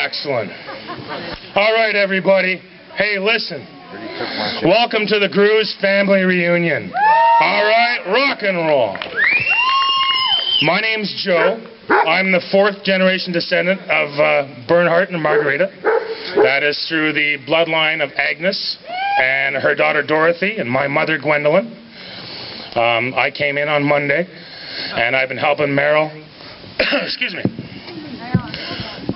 Excellent. All right, everybody. Hey, listen. Welcome to the Gruhs Family Reunion. All right, rock and roll. My name's Joe. I'm the fourth generation descendant of Bernhardt and Margarita. That is through the bloodline of Agnes and her daughter Dorothy and my mother Gwendolyn. I came in on Monday, and I've been helping Meryl. Excuse me.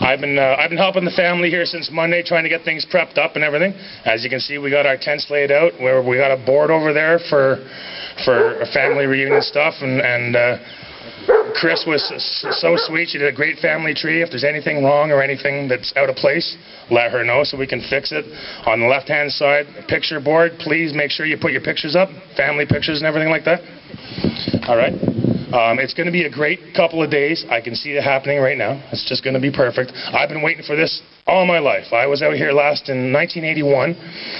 I've been helping the family here since Monday, trying to get things prepped up and everything. As you can see, we got our tents laid out. Where we got a board over there for family reunion stuff, and Chris was so sweet. She did a great family tree. If there's anything wrong or anything that's out of place, let her know so we can fix it. On the left-hand side, picture board. Please make sure you put your pictures up, family pictures and everything like that. All right. It's going to be a great couple of days. I can see it happening right now. It's just going to be perfect. I've been waiting for this all my life. I was out here last in 1981.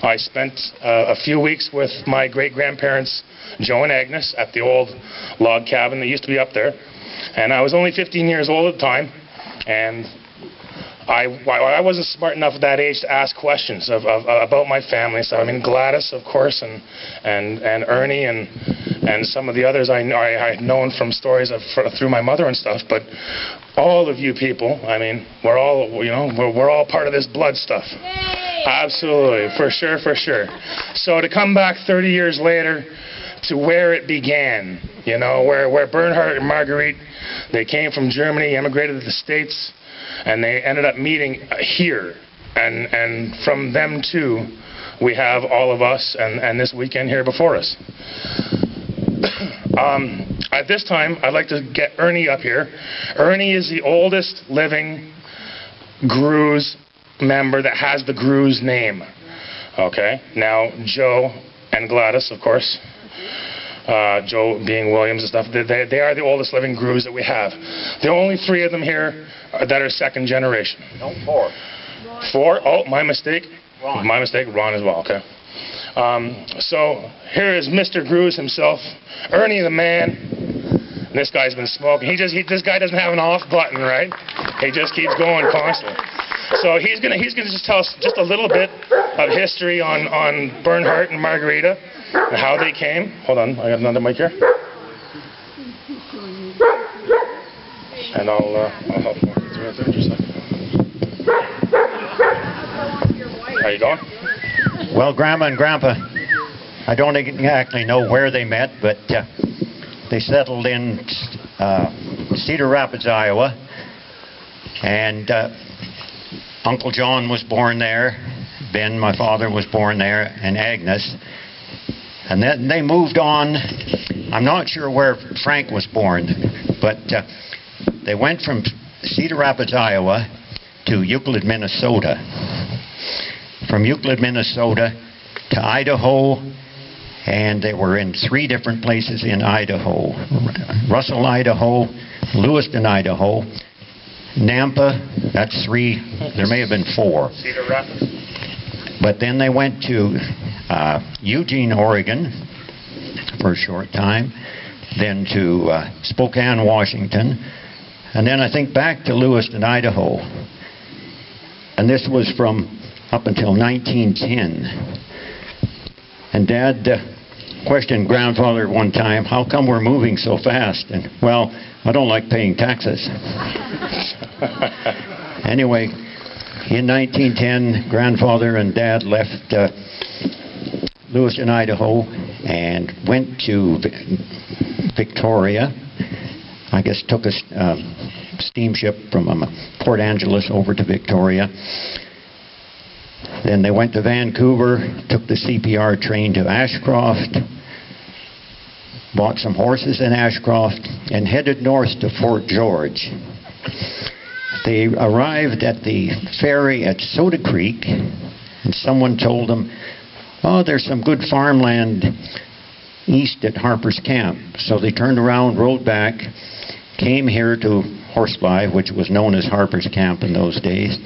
I spent a few weeks with my great-grandparents, Joe and Agnes, at the old log cabin that used to be up there. And I was only 15 years old at the time. And I wasn't smart enough at that age to ask questions about my family. So, I mean, Gladys, of course, and Ernie, and some of the others I had known from stories through my mother and stuff. But all of you people, I mean, we're all, you know, we're all part of this blood stuff. Yay! Absolutely, for sure, for sure. So to come back 30 years later to where it began, you know, where Bernhardt and Marguerite, they came from Germany, emigrated to the States, and they ended up meeting here. And from them too, we have all of us and this weekend here before us. At this time, I'd like to get Ernie up here. Ernie is the oldest living Gruhs member that has the Gruhs name. Okay, now Joe and Gladys, of course. Joe being Williams and stuff, they are the oldest living Gruhs that we have. The only three of them here that are second generation. No, four. Four? Oh, my mistake. Ron. My mistake. Ron as well, okay. So here is Mr. Gruhs himself, Ernie the man. This guy's been smoking. This guy doesn't have an off button, right? He just keeps going constantly. So he's gonna just tell us just a little bit of history on Bernhardt and Margarita and how they came. Hold on, I got another mic here. And I'll help you right there just a second. How you going? Well, Grandma and Grandpa, I don't exactly know where they met, but they settled in Cedar Rapids, Iowa, and Uncle John was born there, Ben, my father, was born there, and Agnes. And then they moved on. I'm not sure where Frank was born, but they went from Cedar Rapids, Iowa to Euclid, Minnesota. From Euclid, Minnesota to Idaho, and they were in 3 different places in Idaho. Russell, Idaho, Lewiston, Idaho, Nampa, that's 3. There may have been 4. Cedar Rapids. But then they went to Eugene, Oregon for a short time, then to Spokane, Washington, and then I think back to Lewiston, Idaho. And this was from up until 1910. And Dad questioned Grandfather one time, how come we're moving so fast? And, well, I don't like paying taxes. Anyway, in 1910, Grandfather and Dad left Lewiston, Idaho, and went to Victoria. I guess took a steamship from Port Angeles over to Victoria. Then they went to Vancouver, took the CPR train to Ashcroft, bought some horses in Ashcroft, and headed north to Fort George. They arrived at the ferry at Soda Creek, and someone told them, oh, there's some good farmland east at Harper's Camp. So they turned around, rode back, came here to Horsefly, which was known as Harper's Camp in those days,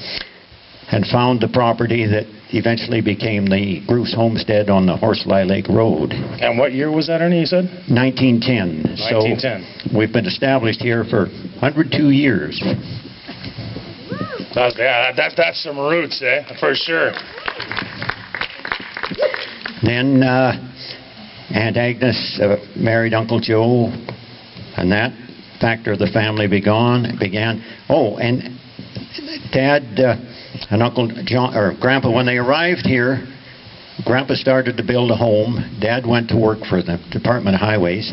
and found the property that eventually became the Gruhs homestead on the Horsefly Lake Road. And what year was that, Ernie, you said? 1910. 1910. So we've been established here for 102 years. That's some roots, for sure. Then Aunt Agnes married Uncle Joe, and that factor of the family began. Oh, and Dad and Uncle John, or Grandpa, when they arrived here, Grandpa started to build a home. Dad went to work for the Department of Highways.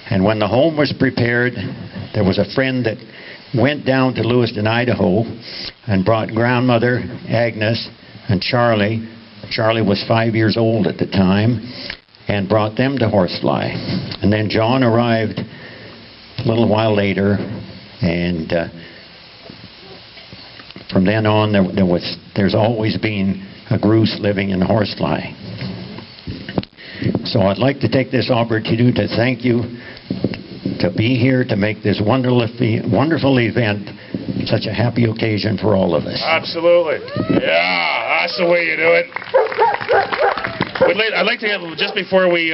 And when the home was prepared, there was a friend that went down to Lewiston, Idaho, and brought Grandmother, Agnes, and Charlie. Charlie was 5 years old at the time, and brought them to Horsefly. And then John arrived a little while later, and from then on, there's always been a Gruhs living in Horsefly. So I'd like to take this opportunity to thank you to be here to make this wonderful event such a happy occasion for all of us. Absolutely. Yeah, that's the way you do it. I'd like to get, just before we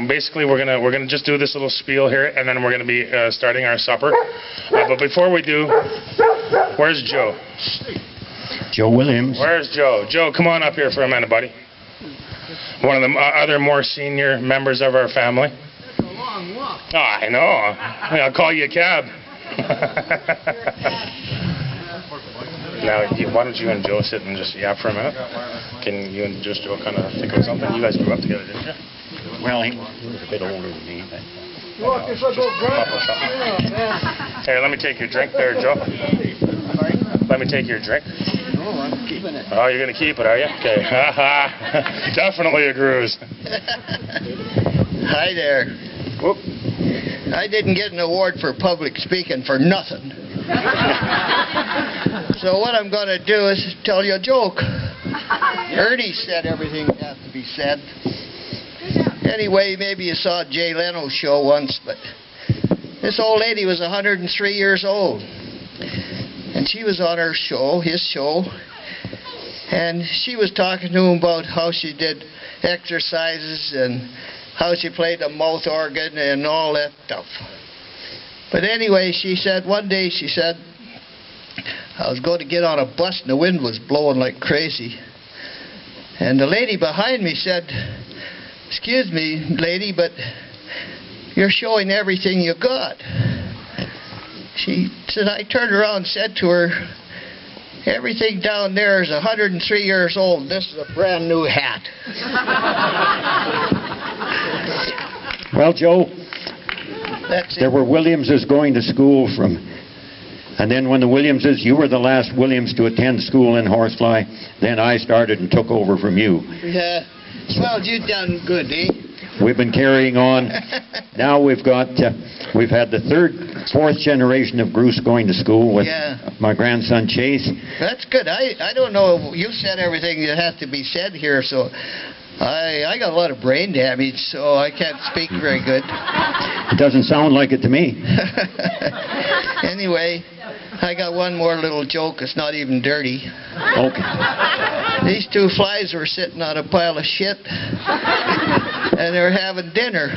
basically we're gonna just do this little spiel here, and then we're gonna be starting our supper. But before we do, where's Joe? Joe Williams. Where's Joe? Joe, come on up here for a minute, buddy. One of the other more senior members of our family. That's a long walk. Oh, I know. I'll call you a cab. Now, why don't you and Joe sit and just yap for a minute? Can you and just Joe kind of think of something? You guys grew up together, didn't you? Well, he was a bit older than me. But... Here, let me take your drink there, Joe. Let me take your drink. No, I'm keeping it. Oh, you're going to keep it, are you? Okay. Definitely a Gruhs. Hi there. Whoop. I didn't get an award for public speaking for nothing. So what I'm going to do is tell you a joke. Ernie said everything that has to be said. Anyway, maybe you saw Jay Leno's show once, but this old lady was 103 years old. And she was on her show, his show, and she was talking to him about how she did exercises and how she played the mouth organ and all that stuff. But anyway, she said, one day she said, I was going to get on a bus and the wind was blowing like crazy. And the lady behind me said, excuse me, lady, but you're showing everything you got. She said, I turned around and said to her, everything down there is 103 years old. This is a brand new hat. Well, Joe, That's there it. were Williamses going to school from, and then when the Williamses, you were the last Williams to attend school in Horsefly, then I started and took over from you. Yeah. Well, you done good, eh? We've been carrying on. Now we've had the fourth generation of Gruhs going to school with my grandson Chase. That's good. I don't know. You said everything that has to be said here, so I got a lot of brain damage, so I can't speak very good. It doesn't sound like it to me. Anyway, I got one more little joke. It's not even dirty. Okay. These two flies were sitting on a pile of shit, and they were having dinner.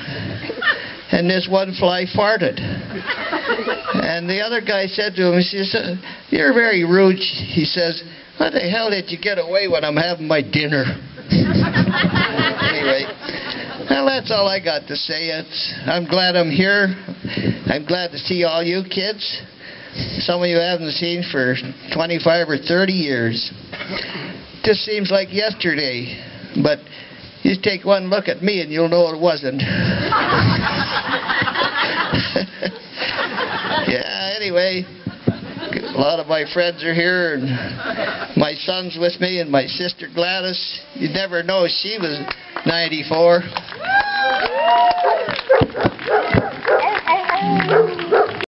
And this one fly farted. And the other guy said to him, he says, "You're very rude." He says, "What the hell did you get away when I'm having my dinner?" Anyway, well, that's all I got to say. I'm glad I'm here. I'm glad to see all you kids. Some of you I haven't seen for 25 or 30 years. Just seems like yesterday. But you take one look at me and you'll know it wasn't. Yeah, anyway, a lot of my friends are here, and my son's with me, and my sister Gladys. You'd never know she was 94.